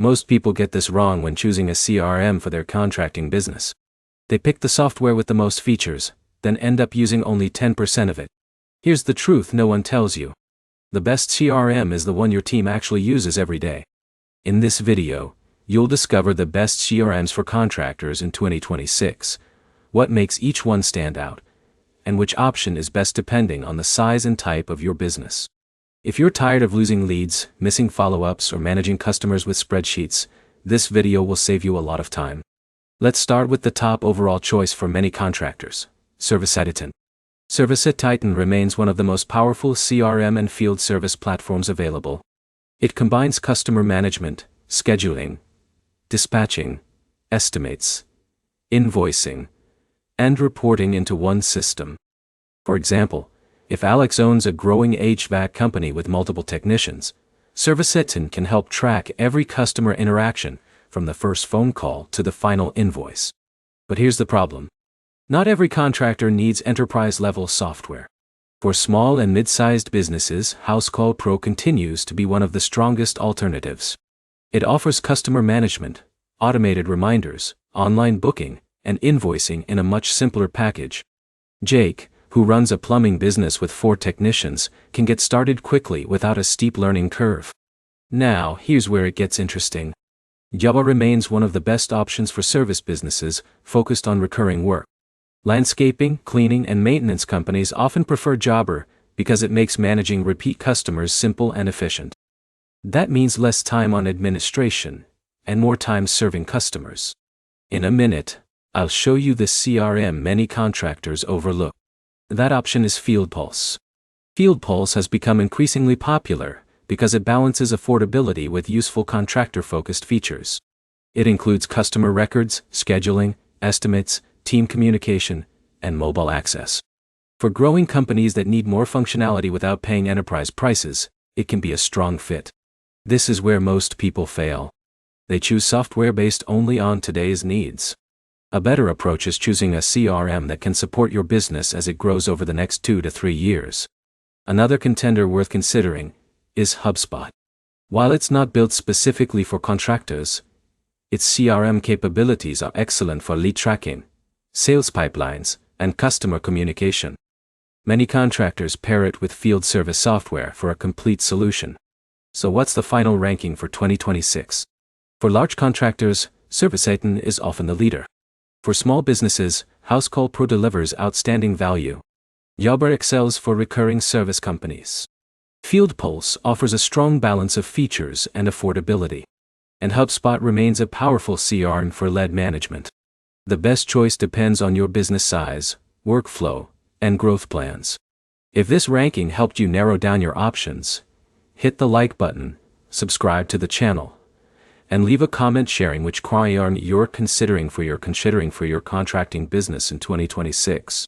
Most people get this wrong when choosing a CRM for their contracting business. They pick the software with the most features, then end up using only 10% of it. Here's the truth no one tells you. The best CRM is the one your team actually uses every day. In this video, you'll discover the best CRMs for contractors in 2026, what makes each one stand out, and which option is best depending on the size and type of your business. If you're tired of losing leads, missing follow-ups, or managing customers with spreadsheets, this video will save you a lot of time. Let's start with the top overall choice for many contractors, ServiceTitan. ServiceTitan remains one of the most powerful CRM and field service platforms available. It combines customer management, scheduling, dispatching, estimates, invoicing, and reporting into one system. For example, if Alex owns a growing HVAC company with multiple technicians, ServiceTitan can help track every customer interaction from the first phone call to the final invoice. But here's the problem. Not every contractor needs enterprise-level software. For small and mid-sized businesses, HouseCall Pro continues to be one of the strongest alternatives. It offers customer management, automated reminders, online booking, and invoicing in a much simpler package. Jake, who runs a plumbing business with 4 technicians, can get started quickly without a steep learning curve. Now, here's where it gets interesting. Jabber remains one of the best options for service businesses focused on recurring work. Landscaping, cleaning, and maintenance companies often prefer Jabber because it makes managing repeat customers simple and efficient. That means less time on administration and more time serving customers. In a minute, I'll show you the CRM many contractors overlook. That option is FieldPulse. FieldPulse has become increasingly popular because it balances affordability with useful contractor-focused features. It includes customer records, scheduling, estimates, team communication, and mobile access. For growing companies that need more functionality without paying enterprise prices, it can be a strong fit. This is where most people fail. They choose software based only on today's needs. A better approach is choosing a CRM that can support your business as it grows over the next 2 to 3 years. Another contender worth considering is HubSpot. While it's not built specifically for contractors, its CRM capabilities are excellent for lead tracking, sales pipelines, and customer communication. Many contractors pair it with field service software for a complete solution. So what's the final ranking for 2026? For large contractors, ServiceTitan is often the leader. For small businesses, HouseCall Pro delivers outstanding value. Jabber excels for recurring service companies. FieldPulse offers a strong balance of features and affordability. And HubSpot remains a powerful CRM for lead management. The best choice depends on your business size, workflow, and growth plans. If this ranking helped you narrow down your options, hit the like button, subscribe to the channel, and leave a comment sharing which CRM you're considering for your contracting business in 2026.